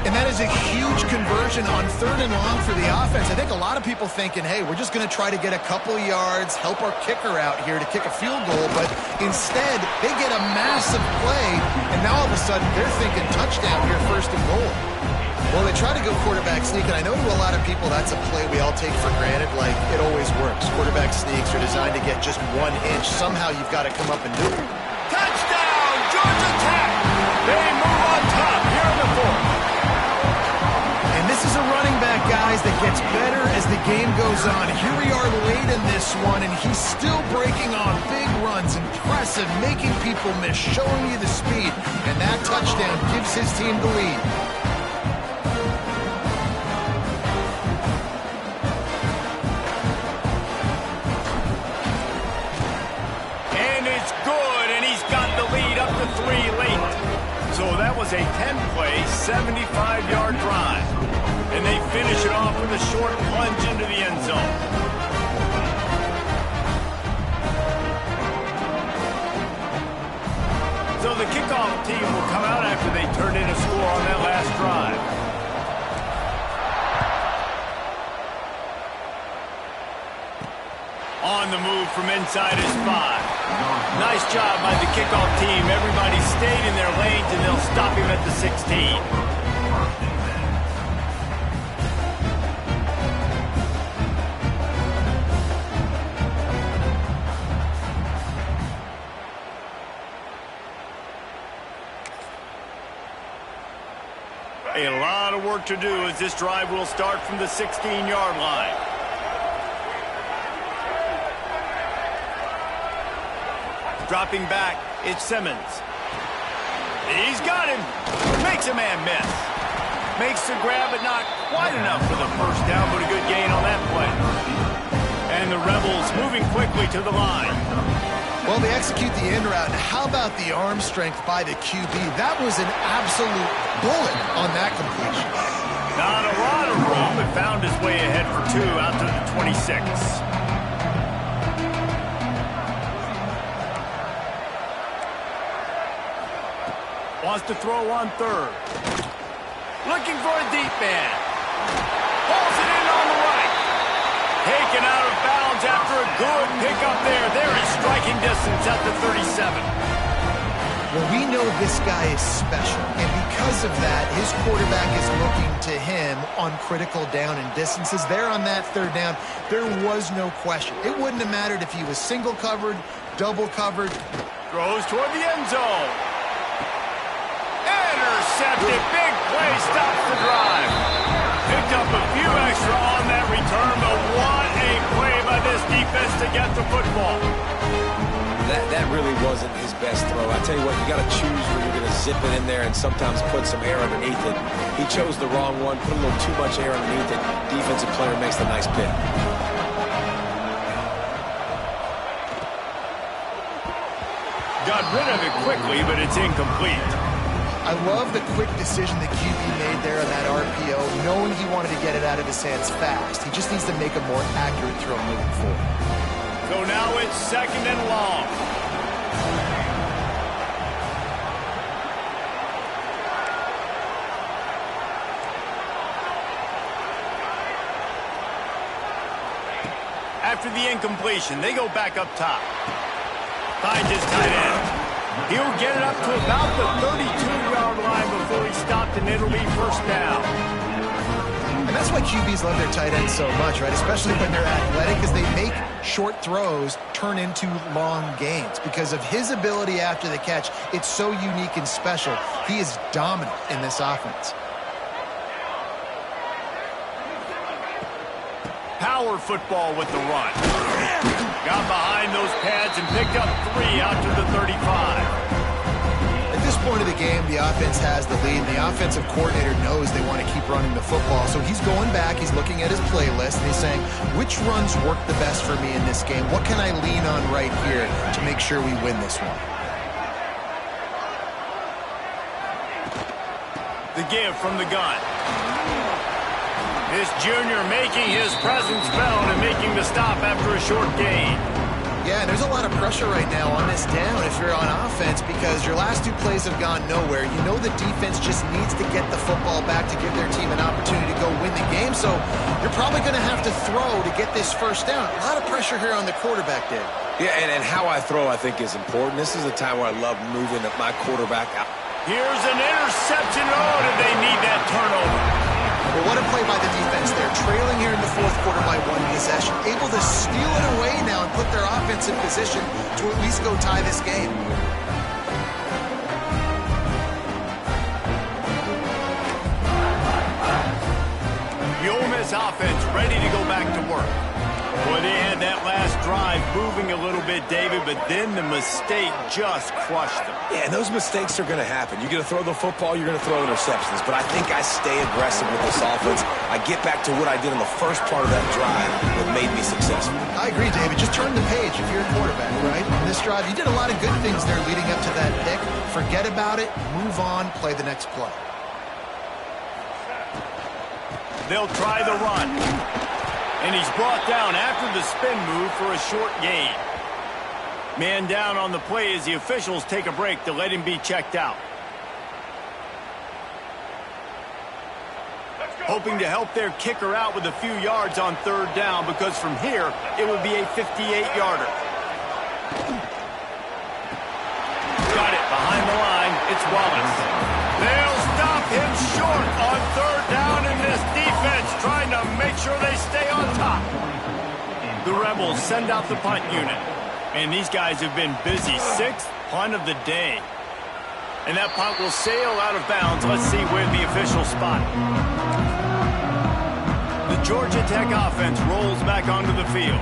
And that is a huge conversion on 3rd and long for the offense. I think a lot of people thinking, hey, we're just going to try to get a couple yards, help our kicker out here to kick a field goal. But instead, they get a massive play, and now all of a sudden they're thinking touchdown here, 1st and goal. Well, they try to go quarterback sneak, and I know to a lot of people that's a play we all take for granted, like it always works. Quarterback sneaks are designed to get just 1 inch. Somehow you've got to come up and do it. Touchdown, Georgia Tech! They move on top here in the 4th. This is a running back, guys, that gets better as the game goes on. Here we are late in this one, and he's still breaking on big runs. Impressive, making people miss, showing you the speed. And that touchdown gives his team the lead. And it's good, and he's got the lead up to 3 late. So that was a 10-play, 75-yard drive. And they finish it off with a short plunge into the end zone. So the kickoff team will come out after they turn in a score on that last drive. On the move from inside his 5. Nice job by the kickoff team. Everybody stayed in their lanes, and they'll stop him at the 16. A lot of work to do as this drive will start from the 16-yard line. Dropping back, it's Simmons. He's got him. Makes a man miss. Makes the grab, but not quite enough for the 1st down, but a good gain on that play. And the Rebels moving quickly to the line. Well, they execute the in route. And how about the arm strength by the QB? That was an absolute bullet on that completion. Not a lot of room, but found his way ahead for 2 out to the 26. Wants to throw on 3rd. Looking for a deep man. Pulls it in on the right. Taken out of bounds after a good pickup there. There is striking distance at the 37. Well, we know this guy is special, and because of that, his quarterback is looking to him on critical down and distances. There on that 3rd down, there was no question. It wouldn't have mattered if he was single covered, double covered. Throws toward the end zone. Intercepted. Big play stops the drive. Picked up a few extra on that return, but what a play by this defense to get the football. That really wasn't his best throw. I tell you what, you got to choose where you're going to zip it in there and sometimes put some air underneath it. He chose the wrong one, put a little too much air underneath it. Defensive player makes the nice pick. Got rid of it quickly, but it's incomplete. I love the quick decision the QB made there on that RPO, knowing he wanted to get it out of his hands fast. He just needs to make a more accurate throw moving forward. So now it's 2nd and long. After the incompletion, they go back up top. Finds his tight end. He'll get it up to about the 32-yard line before he's stopped, and it'll be 1st down. And that's why QBs love their tight ends so much, right? Especially when they're athletic, because they make short throws turn into long gains. Because of his ability after the catch, it's so unique and special. He is dominant in this offense. Power football with the run. Got behind those pads and picked up 3 out to the 35. At this point of the game, the offense has the lead, and the offensive coordinator knows they want to keep running the football. So he's going back, he's looking at his playlist, and he's saying, which runs work the best for me in this game? What can I lean on right here to make sure we win this one? The give from the gun. This junior making his presence felt and making the stop after a short gain. Yeah, there's a lot of pressure right now on this down if you're on offense because your last 2 plays have gone nowhere. You know the defense just needs to get the football back to give their team an opportunity to go win the game. So you're probably going to have to throw to get this 1st down. A lot of pressure here on the quarterback, Dave. Yeah, and how I throw, I think, is important. This is a time where I love moving my quarterback out. Here's an interception. Oh, did they need that turnover? Well, what a play by the defense there. Trailing here in the 4th quarter by 1 possession. Able to steal it away now and put their offense in position to at least go tie this game. The Ole Miss offense ready to go back to work. Boy, they had that last drive moving a little bit, David, but then the mistake just crushed them. Yeah, and those mistakes are going to happen. You're going to throw the football, you're going to throw interceptions. But I think I stay aggressive with this offense. I get back to what I did in the first part of that drive that made me successful. I agree, David. Just turn the page if you're a quarterback, right? On this drive, you did a lot of good things there leading up to that pick. Forget about it, move on, play the next play. They'll try the run. And he's brought down after the spin move for a short gain. Man down on the play as the officials take a break to let him be checked out. Hoping to help their kicker out with a few yards on 3rd down because from here it will be a 58-yarder. Got it behind the line. It's Wallace. They'll stop him short on 3rd down, and this defense trying to make sure they stay on top. The Rebels send out the punt unit. And these guys have been busy. 6th punt of the day. And that punt will sail out of bounds. Let's see where the officials spot it. The Georgia Tech offense rolls back onto the field.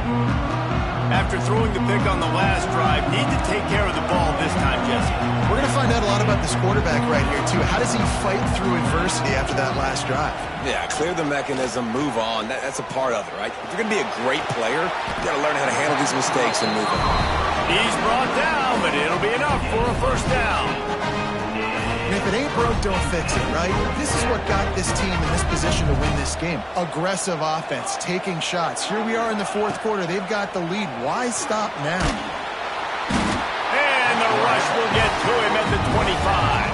After throwing the pick on the last drive, need to take care of the ball this time, Jesse. We're going to find out a lot about this quarterback right here, too. How does he fight through adversity after that last drive? Yeah, clear the mechanism, move on. That's a part of it, right? If you're going to be a great player, you got to learn how to handle these mistakes and move on. He's brought down, but it'll be enough for a first down. And if it ain't broke, don't fix it, right? This is what got this team in this position to win this game. Aggressive offense, taking shots. Here we are in the fourth quarter. They've got the lead. Why stop now? And the rush will get to him at the 25.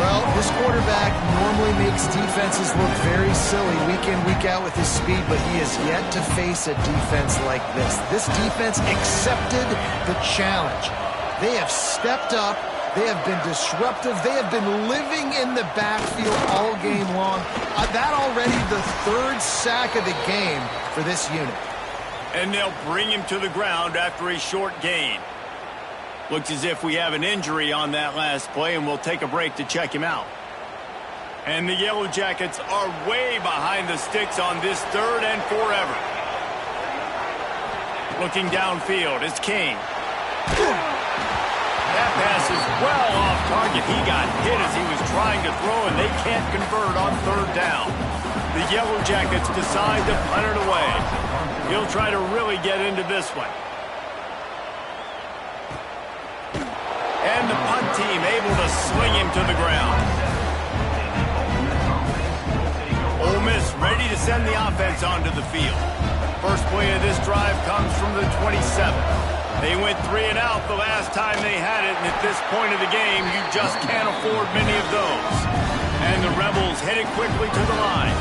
Well, this quarterback normally makes defenses look very silly week in, week out with his speed, but he has yet to face a defense like this. This defense accepted the challenge. They have stepped up. They have been disruptive. They have been living in the backfield all game long. That already the third sack of the game for this unit. And they'll bring him to the ground after a short gain. Looks as if we have an injury on that last play, and we'll take a break to check him out. And the Yellow Jackets are way behind the sticks on this third and forever. Looking downfield, it's King. That pass is well off target. He got hit as he was trying to throw, and they can't convert on third down. The Yellow Jackets decide to punt it away. He'll try to really get into this one. And the punt team able to swing him to the ground. Ole Miss ready to send the offense onto the field. First play of this drive comes from the 27. They went 3 and out the last time they had it, and at this point of the game, you just can't afford many of those. And the Rebels headed quickly to the line.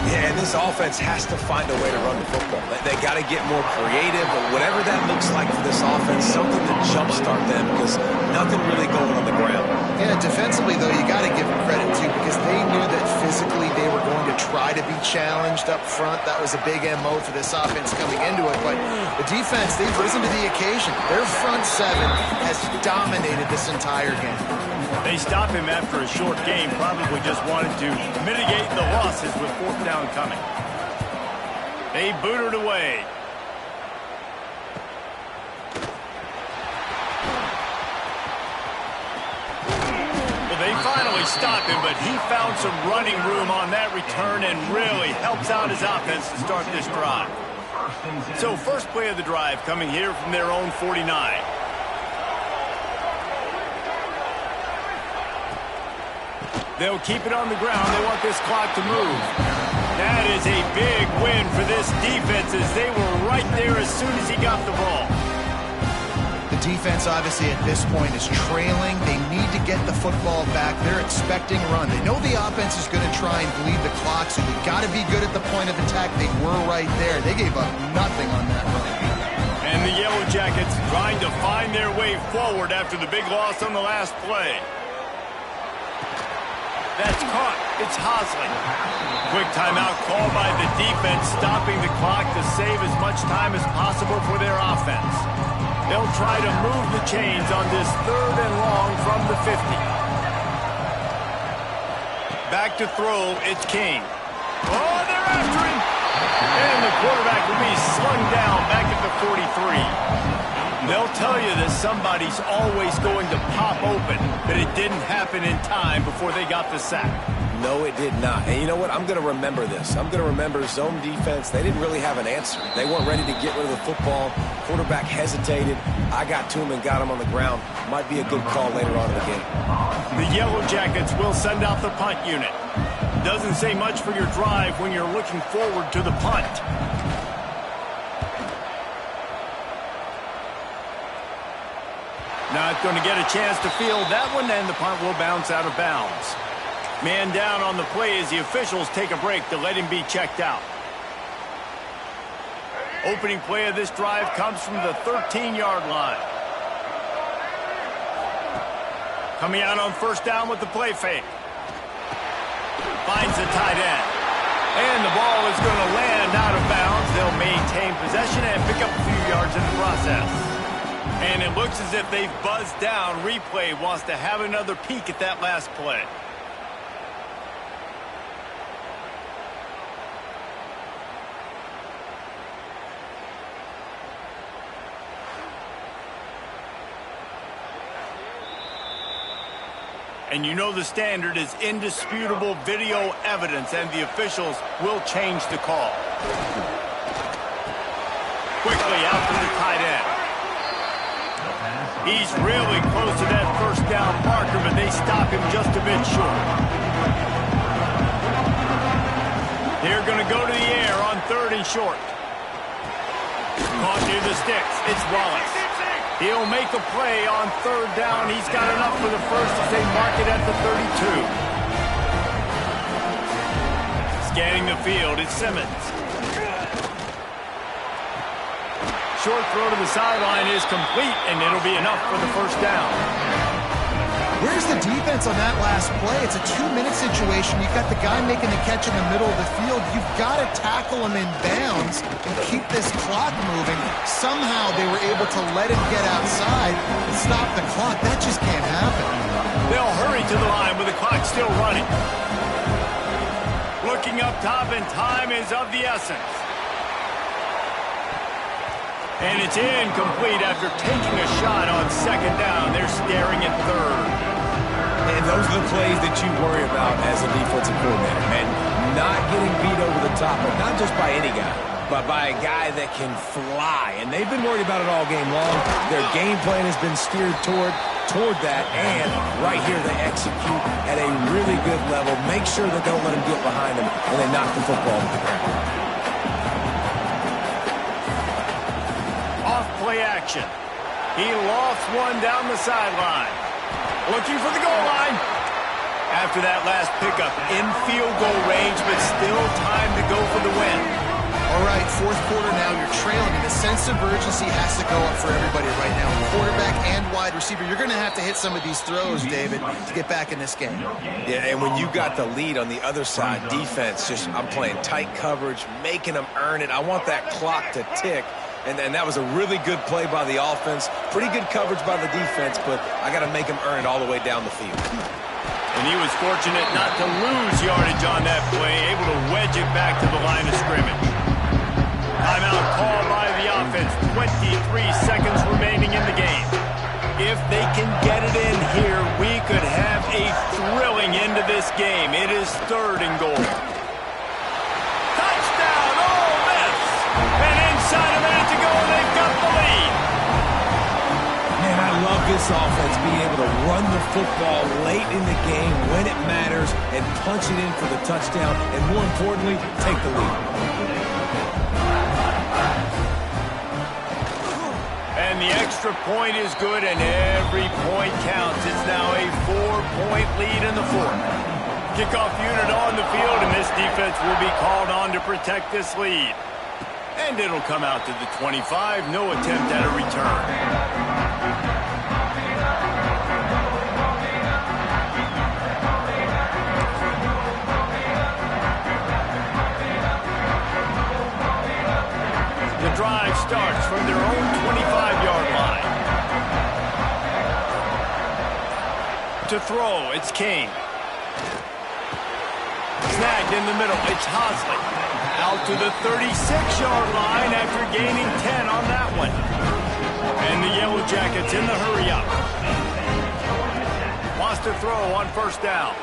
Yeah, and this offense has to find a way to run the football. They got to get more creative, or whatever that looks like for this offense, something to jumpstart them, because nothing really going on the ground. Yeah, defensively, though, you got to give them credit, too, because they knew that physically they were going to try to be challenged up front. That was a big MO for this offense coming into it. But the defense, they've risen to the occasion. Their front seven has dominated this entire game. They stop him after a short game, probably just wanted to mitigate the losses with fourth down coming. They boot it away. Well, they finally stop him, but he found some running room on that return and really helps out his offense to start this drive. So first play of the drive coming here from their own 49. They'll keep it on the ground. They want this clock to move. That is a big win for this defense as they were right there as soon as he got the ball. The defense, obviously, at this point is trailing. They need to get the football back. They're expecting a run. They know the offense is going to try and bleed the clock, so you've got to be good at the point of attack. They were right there. They gave up nothing on that run. And the Yellow Jackets trying to find their way forward after the big loss on the last play. That's caught. It's Hosley. Quick timeout called by the defense, stopping the clock to save as much time as possible for their offense. They'll try to move the chains on this third and long from the 50. Back to throw, it's King. Oh, they're after him. And the quarterback will be slung down back at the 43. They'll tell you that somebody's always going to pop open, but it didn't happen in time before they got the sack. No, it did not. And you know what? I'm going to remember this. I'm going to remember zone defense. They didn't really have an answer. They weren't ready to get rid of the football. Quarterback hesitated. I got to him and got him on the ground. Might be a good call later on in the game. The Yellow Jackets will send out the punt unit. Doesn't say much for your drive when you're looking forward to the punt. Not going to get a chance to field that one, and the punt will bounce out of bounds. Man down on the play as the officials take a break to let him be checked out. Opening play of this drive comes from the 13-yard line. Coming out on first down with the play fake. Finds the tight end. And the ball is going to land out of bounds. They'll maintain possession and pick up a few yards in the process. And it looks as if they've buzzed down. Replay wants to have another peek at that last play. And you know the standard is indisputable video evidence, and the officials will change the call. Quickly out to the tight end. He's really close to that first down marker, but they stop him just a bit short. They're going to go to the air on 3rd and short. Caught near the sticks. It's Wallace. He'll make a play on 3rd down. He's got enough for the first as they mark it at the 32. Scanning the field, it's Simmons. Short throw to the sideline is complete, and it'll be enough for the first down. Where's the defense on that last play? It's a 2-minute situation. You've got the guy making the catch in the middle of the field. You've got to tackle him in bounds and keep this clock moving. Somehow they were able to let him get outside and stop the clock. That just can't happen. They'll hurry to the line with the clock still running. Looking up top, and time is of the essence. And it's incomplete after taking a shot on 2nd down. They're staring at 3rd. And those are the plays that you worry about as a defensive coordinator. And not getting beat over the top, but not just by any guy, but by a guy that can fly. And they've been worried about it all game long. Their game plan has been steered toward that, and right here they execute at a really good level. Make sure they don't let them get behind them, and they knock the football to the ground. Off-play action. He lofts one down the sideline. Looking for the goal line. After that last pickup, in field goal range, but still time to go for the win. All right, 4th quarter now, you're trailing, and the sense of urgency has to go up for everybody right now. Quarterback and wide receiver, you're going to have to hit some of these throws, David, to get back in this game. Yeah, and when you got the lead on the other side, defense, I'm playing tight coverage, making them earn it. I want that clock to tick. And that was a really good play by the offense. Pretty good coverage by the defense, but I got to make them earn it all the way down the field. And he was fortunate not to lose yardage on that play, able to wedge it back to the line of scrimmage. Timeout called by the offense. 23 seconds remaining in the game. If they can get it in here, we could have a thrilling end to this game. It is 3rd and goal. Touchdown, Ole Miss! And inside a minute to go, they've got the lead. Man, I love this offense being able to run the football late in the game when it matters and punch it in for the touchdown, and more importantly, take the lead. And the extra point is good, and every point counts. It's now a 4-point lead in the 4th. Kickoff unit on the field, and this defense will be called on to protect this lead. And it'll come out to the 25. No attempt at a return. The drive starts from their own 25-yard line. To throw, it's King. Snagged in the middle, it's Hosley. Out to the 36-yard line after gaining 10 on that one. And the Yellow Jackets in the hurry-up. Wants to throw on 1st down.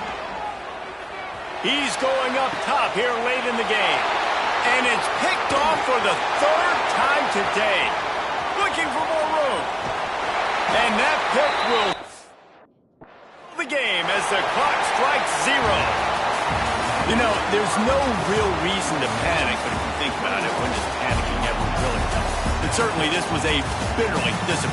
He's going up top here late in the game. And it's picked off for the 3rd time today. Looking for more room. And that pick will the game as the clock strikes 0. You know, there's no real reason to panic, but if you think about it, when does panicking ever really help? But certainly this was a bitterly disappointing